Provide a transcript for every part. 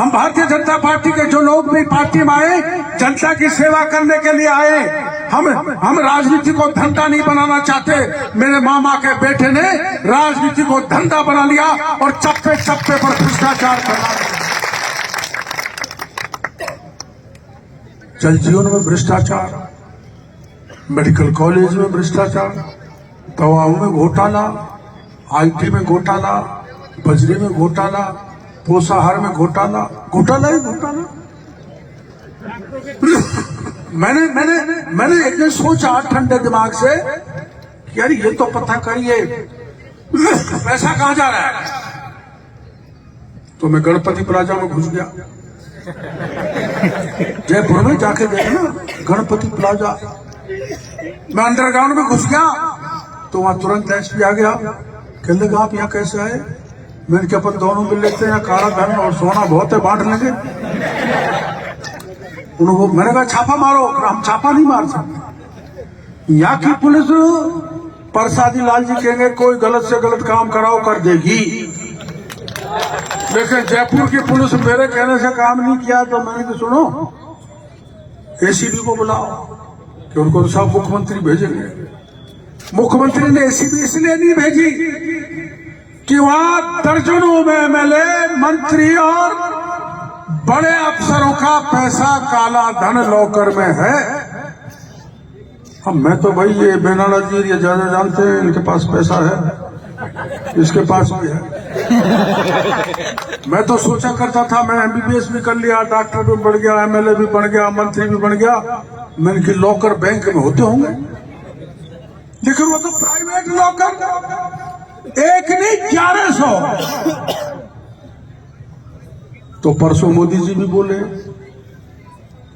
हम भारतीय जनता पार्टी के जो लोग भी पार्टी में आए, जनता की सेवा करने के लिए आए। हम राजनीति को धंधा नहीं बनाना चाहते। मेरे मामा के बेटे ने राजनीति को धंधा बना लिया और चप्पे चप्पे पर भ्रष्टाचार करना। जल जीवन में भ्रष्टाचार, मेडिकल कॉलेज में भ्रष्टाचार, दवाओं में घोटाला, IT में घोटाला, बजरी में घोटाला, पोषाहार में घोटाला, घोटाला ही घोटाला। मैंने एक दिन सोचा ठंडे दिमाग से कि यार ये तो पता करिए पैसा कहां जा रहा है। तो मैं गणपति प्लाजा में घुस गया, जयपुर में जाके देखना गणपति प्लाजा। मैं अंडरग्राउंड में घुस गया तो वहां तुरंत SP आ गया। कहने लगा आप यहाँ कैसे आए? मैंने क्या अपन दोनों मिल लेते हैं, काला धन और सोना बहुत है, बांट लेंगे। उन्होंने मैंने कहा छापा मारो। हम छापा नहीं मार सकते। यहाँ की पुलिस प्रसादी लाल जी कहेंगे कोई गलत से गलत काम कराओ कर देगी, लेकिन जयपुर की पुलिस मेरे कहने से काम नहीं किया तो मैंने तो सुनो ACP को बुलाओ कि उनको तो सब मुख्यमंत्री भेजेंगे। मुख्यमंत्री ने ACP इसलिए नहीं भेजी कि वहां दर्जनों में MLA, मंत्री और बड़े अफसरों का पैसा काला धन लॉकर में है। अब मैं तो भाई ये बेनाला जी ये ज्यादा जानते हैं, इनके पास पैसा है, इसके पास भी है। मैं तो सोचा करता था मैं MBBS भी कर लिया, डॉक्टर भी बन गया, MLA भी बन गया, मंत्री भी बन गया, मैंने कि लॉकर बैंक में होते होंगे, लेकिन वो तो प्राइवेट लॉकर, एक नहीं 1100। तो परसों मोदी जी भी बोले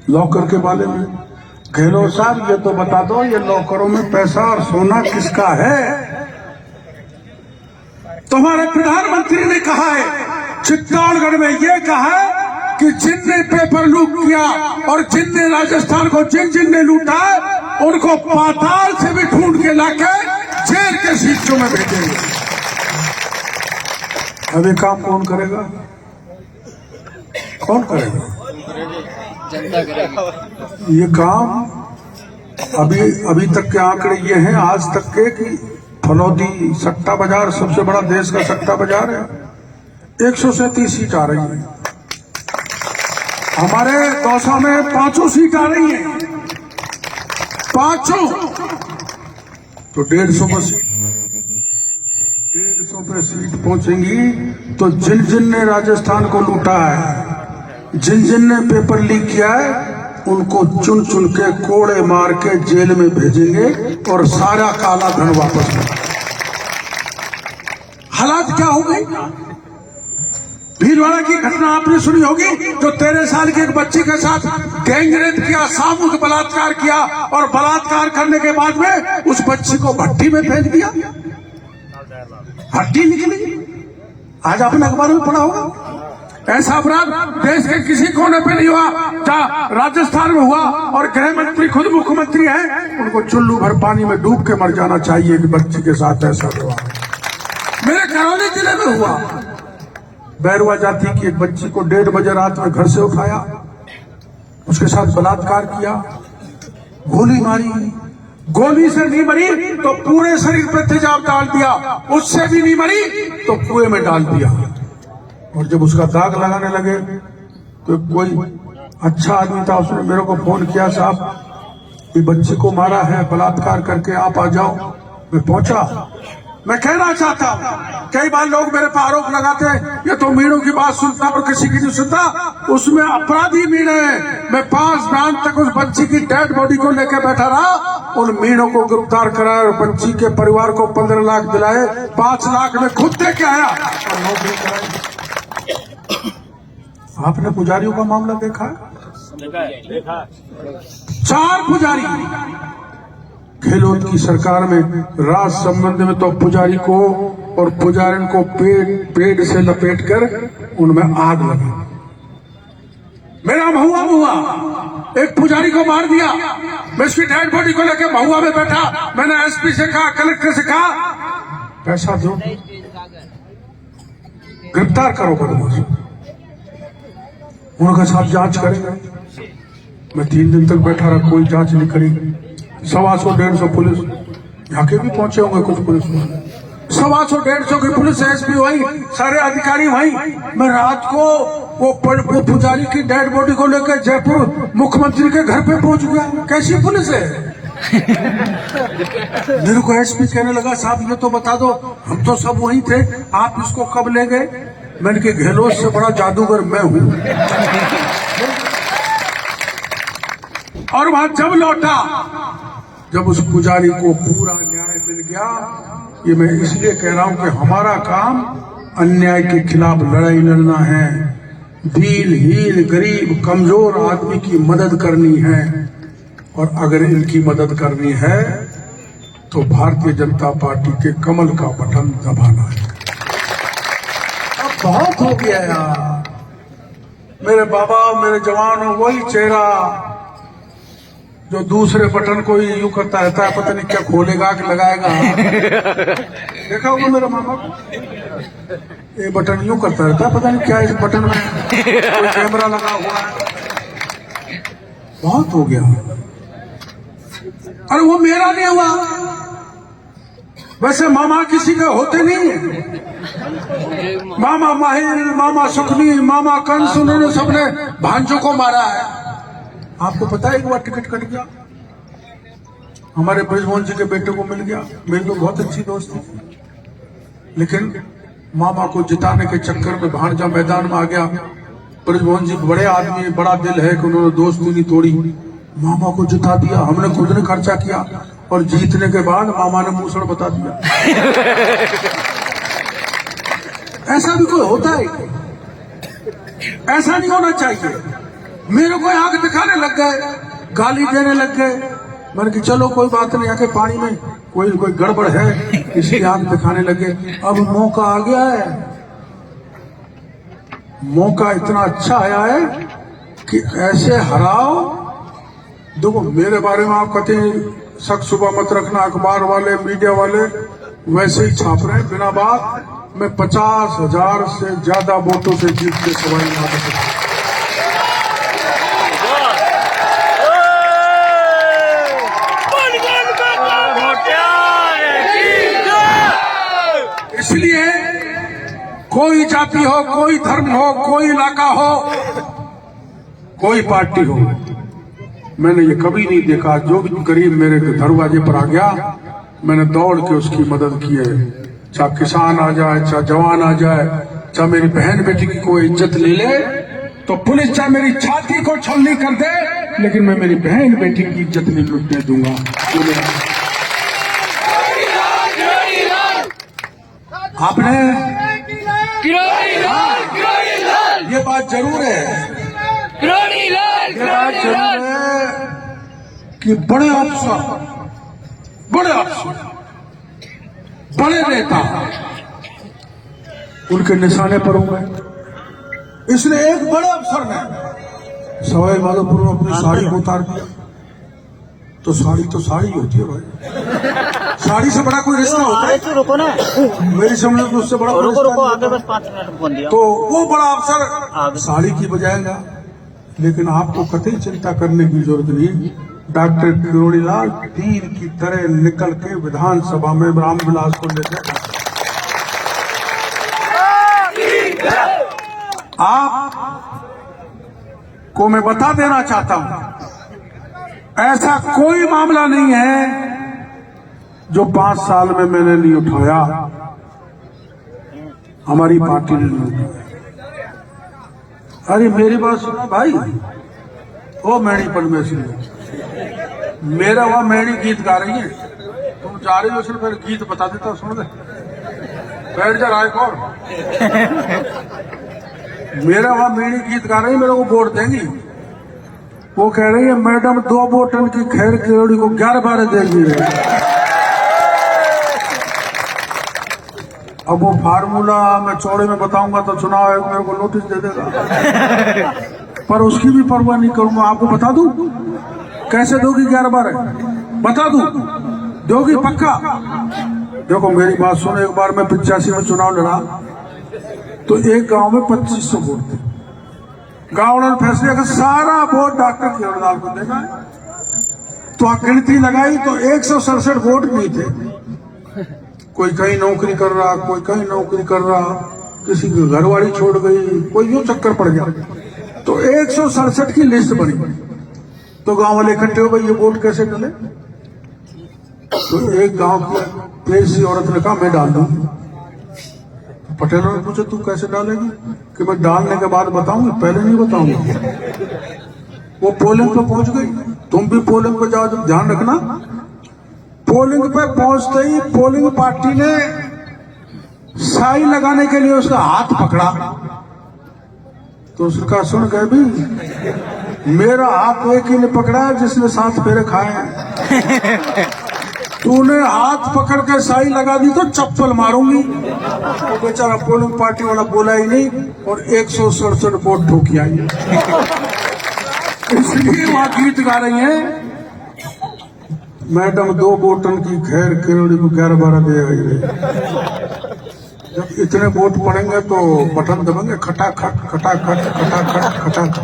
लॉकर के बारे में, गहलोत साहब ये तो बता दो ये लॉकरों में पैसा और सोना किसका है। तो हमारे प्रधानमंत्री ने कहा है, चित्तौड़गढ़ में ये कहा है कि जिनने पेपर लूट किया और जिनने राजस्थान को जिन ने लूटा है उनको पाताल से भी ढूंढ के लाके जेल के शीशों में भेजेंगे। अब ये काम कौन करेगा? कौन करेगा? जनता करेगी। ये काम अभी तक के आंकड़े ये हैं आज तक के कि फलौदी सट्टा बाजार सबसे बड़ा देश का सट्टा बाजार है, 137 सीट आ रही है। हमारे दौसा में 5 सीट आ रही है, 5 तो 150 पर सीट, 150 पे सीट पहुंचेंगी तो जिन ने राजस्थान को लूटा है, जिन ने पेपर लीक किया है, उनको चुन चुन के कोड़े मार के जेल में भेजेंगे और सारा काला धन वापस लेंगे। हालात क्या हो गई? भीलवाड़ा की घटना आपने सुनी होगी, जो 13 साल की एक बच्ची के साथ गैंगरेप किया, सामूहिक बलात्कार किया और बलात्कार करने के बाद में उस बच्ची को भट्टी में फेंक दिया, हड्डी निकली। आज आपने अखबार में पढ़ा होगा। ऐसा अपराध देश के किसी कोने पे नहीं हुआ, जहाँ राजस्थान में हुआ और गृह मंत्री खुद मुख्यमंत्री हैं, उनको चुल्लू भर पानी में डूब के मर जाना चाहिए कि बच्ची के साथ ऐसा हुआ। मेरे करौली जिले में हुआ, बैरवा जाति की एक बच्ची को 1:30 बजे रात में घर से उठाया, उसके साथ बलात्कार किया, गोली मारी, गोली से नहीं मरी तो पूरे शरीर पर तेजाब डाल दिया, उससे भी नहीं मरी तो कुएं में डाल दिया। और जब उसका दाग लगाने लगे तो कोई अच्छा आदमी था, उसने मेरे को फोन किया, साहब ये बच्ची को मारा है बलात्कार करके, आप आ जाओ। मैं पहुंचा। मैं कहना चाहता हूं, कई बार लोग मेरे पर आरोप लगाते हैं ये तो मीणों की बात सुनता और किसी की नहीं सुनता, उसमें अपराधी मीण है। मैं 5 घंटे तक उस बच्ची की डेड बॉडी को लेकर बैठा रहा, उन मीणों को गिरफ्तार कराया और बच्ची के परिवार को 15 लाख दिलाए, 5 लाख में खुद दे के आया और नौकरी कराई। आपने पुजारियों का मामला देखा है? देखा। 4 पुजारी गहलोत की सरकार में राज संबंध में तो पुजारी को और पुजारिन को पेड़ से लपेट कर उनमें आग लगी। मेरा महुआ एक पुजारी को मार दिया। मैं उसकी डेड बॉडी को लेकर महुआ में बैठा। मैंने SP से कहा, कलेक्टर से कहा, पैसा दो, गिरफ्तार करो बदमाश। उनका साथ जांच करेंगे। मैं 3 दिन तक बैठा रहा, कोई जांच नहीं करी। 125-150 पुलिस, यहाँ के भी पहुंचे होंगे कुछ पुलिस वाले, 125-150 की पुलिस, एसपी वही, सारे अधिकारी वही। मैं रात को वो पुजारी की डेड बॉडी को लेकर जयपुर मुख्यमंत्री के घर पे पहुंच गया। कैसी पुलिस है? मेरे को एसपी कहने लगा, साहब ये तो बता दो, हम तो सब वही थे, आप इसको कब ले गए? मैंने कहा गहलोत से बड़ा जादूगर मैं हूं। और वहां जब लौटा, जब उस पुजारी को पूरा न्याय मिल गया। ये मैं इसलिए कह रहा हूं कि हमारा काम अन्याय के खिलाफ लड़ाई लड़ना है, दीन हीन गरीब कमजोर आदमी की मदद करनी है। और अगर इनकी मदद करनी है तो भारतीय जनता पार्टी के कमल का बटन दबाना है। अब बहुत हो गया यार, मेरे बाबा मेरे जवान, वही चेहरा जो दूसरे बटन को ही यूं करता रहता है, पता नहीं क्या खोलेगा कि लगाएगा। देखा होगा मेरे मामा को, ये बटन यूं करता रहता है, पता नहीं क्या इस बटन में कोई कैमरा लगा हुआ है। बहुत हो गया। अरे वो मेरा नहीं हुआ, वैसे मामा किसी के होते नहीं है। मामा माहिर, मामा सुखनी, मामा कंस, उन्होंने सबने भांजों को मारा है। आपको पता है एक बार टिकट कट गया, हमारे ब्रजमोहन जी के बेटे को मिल गया। मेरी तो बहुत अच्छी दोस्त थी, लेकिन मामा को जिताने के चक्कर में भांजा मैदान में आ गया। ब्रजमोहन जी बड़े आदमी, बड़ा दिल है कि उन्होंने दोस्ती नहीं तोड़ी, मामा को जिता दिया। हमने खुद ने खर्चा किया और जीतने के बाद मामा ने मूसड़ बता दिया। ऐसा भी कोई होता है? ऐसा नहीं होना चाहिए। मेरे को आंख दिखाने लग गए, गाली देने लग गए। मैंने कहा चलो कोई बात नहीं, आके पानी में कोई गड़बड़ है, इसलिए आंख दिखाने लगे। अब मौका आ गया है, मौका इतना अच्छा आया है कि ऐसे हराओ। देखो मेरे बारे में आप कहते हैं शक सुबह मत रखना, अखबार वाले मीडिया वाले वैसे ही छाप रहे हैं बिना बात। मैं 50,000 से ज्यादा वोटों से जीत के सवाई ना कर सकता। इसलिए कोई जाति हो, कोई धर्म हो, कोई इलाका हो, कोई पार्टी हो, मैंने ये कभी नहीं देखा जो भी गरीब मेरे दरवाजे पर आ गया मैंने दौड़ के उसकी मदद की है। चाहे किसान आ जाए, चाहे जवान आ जाए, चाहे मेरी बहन बेटी की कोई इज्जत ले ले, तो पुलिस चाहे मेरी छाती को छलनी कर दे, लेकिन मैं मेरी बहन बेटी की इज्जत नहीं लुटने दूंगा। आपने ये बात जरूर है, ये बात जरूर है कि बड़े अफसर, बड़े नेता उनके निशाने पर होंगे। इसलिए एक बड़े अफसर ने सवाई माधोपुर में अपनी साड़ी को उतार दिया। तो साड़ी तो साड़ी होती है भाई, साड़ी से बड़ा कोई रिश्ता होता है? रुको ना, मेरी समझ में उससे बड़ा कोई रुको रिश्ता आगे बस 5 मिनट फोन दिया। तो वो बड़ा अफसर साड़ी की बजाएगा। लेकिन आपको कतई चिंता करने की जरूरत नहीं। डॉक्टर किरोड़ीलाल तीर की तरह निकल के विधानसभा में रामविलास को लेकर आप को मैं बता देना चाहता हूं, ऐसा कोई मामला नहीं है जो 5 साल में मैंने नहीं उठाया, हमारी पार्टी ने नहीं उठाया। अरे मेरी बात सुनो भाई, ओ मैणी परमेश्वरी, मेरा वह मैणी गीत गा रही है, तुम जा रही हो, सिर्फ फिर गीत बता देता, सुन दे, बैठ जा राय कौर। मेरा वह मैणी गीत गा रही है, मेरे को वोट देंगी। वो कह रही है मैडम 2 बोतल की खैर किरोड़ी को 11-12 देगी। अब वो फार्मूला मैं चौड़े में बताऊंगा तो चुनाव आयोग मेरे को नोटिस दे देगा, पर उसकी भी परवाह नहीं करूंगा। आपको बता दूं कैसे दोगी 11-12? बता दूं, दोगी पक्का। देखो मेरी बात सुनो, एक बार मैं 85 में चुनाव लड़ा तो एक गांव में 2500 वोट थे, गांव ने फैसले का सारा वोट डॉक्टर केवललाल को देना है। तो गिनती लगाई तो 167 वोट नहीं थे। कोई कहीं नौकरी कर रहा, कोई कहीं नौकरी कर रहा, किसी की घरवाली छोड़ गई, कोई यूं चक्कर पड़ गया। तो 167 की लिस्ट बनी। तो गांव वाले इकट्ठे हो गए, ये वोट कैसे डले? तो एक गांव की पेशी औरत ने कहा मैं डाल दूंगी। पटेलों ने पूछा तू कैसे डालेगी? कि मैं डालने के बाद बताऊंगी, पहले नहीं बताऊंगी। वो पोलिंग पे पहुंच गई, तुम भी पोलिंग पे जाओ, जब ध्यान रखना। पोलिंग पे पहुंचते ही पोलिंग पार्टी ने साई लगाने के लिए उसका हाथ पकड़ा। तो उसका सुन गए भी, मेरा हाथ एक ही ने पकड़ा है जिसने 7 फेरे खाए हैं। तूने हाथ पकड़ के साई लगा दी तो चप्पल मारूंगी। तो बेचारा पोलिंग पार्टी वाला बोला ही नहीं और 167 वोट ठोकी आई। इसलिए वहां गीत गा रही है, मैडम 2 वोटन की खैर किरोड़ी को 11-12 दे गई। जब इतने वोट पड़ेंगे तो बटन दबाएंगे, खटाखट खटाखट खटाखट खटाखट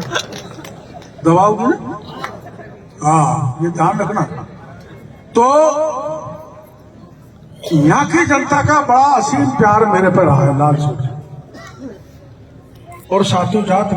दबाओगे ना। हाँ, ये ध्यान रखना। तो यहाँ की जनता का बड़ा असीम प्यार मेरे पर रहा है लाल सिंह। और सातों जात